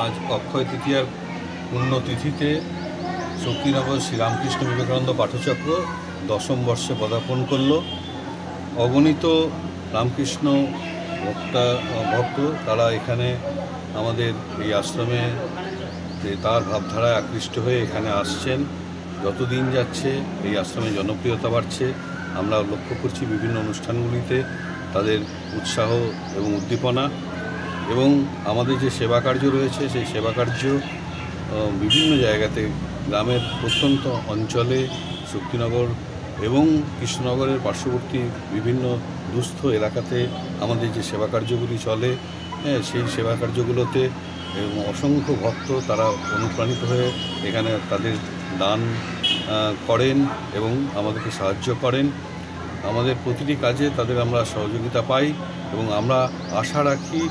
আজ অক্ষয় তৃতীয়ার পুণ্যতিথিতে শক্তিনগর শ্রীরামকৃষ্ণ বিবেকানন্দ পাঠচক্র 10ম বর্ষে পদার্পণ করল। অগণিত রামকৃষ্ণ ভক্ত তারা এখানে আমাদের এই আশ্রমে তার ভাবধারায় আকৃষ্ট হয়ে এখানে আসছেন। যতদিন যাচ্ছে এই আশ্রমে জনপ্রিয়তা বাড়ছে। আমরা লক্ষ্য করছি বিভিন্ন অনুষ্ঠানগুলিতে তাদের উৎসাহ এবং উদ্দীপনা, এবং আমাদের যে সেবা কার্য রয়েছে সেই সেবা কার্য বিভিন্ন জায়গাতে গ্রামের প্রত্যন্ত অঞ্চলে শক্তিনগর এবং কৃষ্ণনগরের পার্শ্ববর্তী বিভিন্ন দুস্থ এলাকাতে আমাদের যে সেবা কার্যগুলি চলে, সেই সেবা কার্যগুলোতে অসংখ্য ভক্ত তারা অনুপ্রাণিত হয়ে এখানে তাদের দান করেন এবং আমাদেরকে সাহায্য করেন। আমাদের প্রতিটি কাজে তাদের আমরা সহযোগিতা পাই এবং আমরা আশা রাখি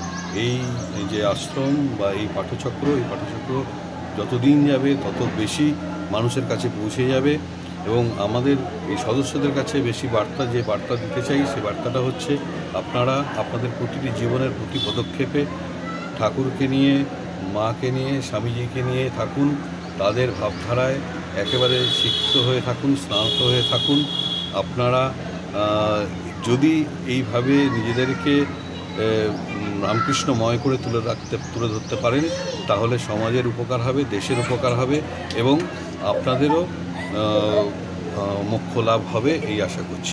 এই যে আশ্রম বা এই পাঠচক্র যতদিন যাবে তত বেশি মানুষের কাছে পৌঁছে যাবে। এবং আমাদের এই সদস্যদের কাছে বেশি যে বার্তা দিতে চাই, সেই বার্তাটা হচ্ছে আপনারা আপনাদের প্রতিটি জীবনের প্রতি পদক্ষেপে ঠাকুরকে নিয়ে, মাকে নিয়ে, স্বামীজিকে নিয়ে থাকুন। তাদের ভাবধারায় একেবারে শিক্ষিত হয়ে থাকুন, স্নাত হয়ে থাকুন। আপনারা যদি এইভাবে নিজেদেরকে রামকৃষ্ণময় করে তুলে ধরতে পারেন, তাহলে সমাজের উপকার হবে, দেশের উপকার হবে এবং আপনাদেরও মোক্ষ লাভ হবে এই আশা করছি।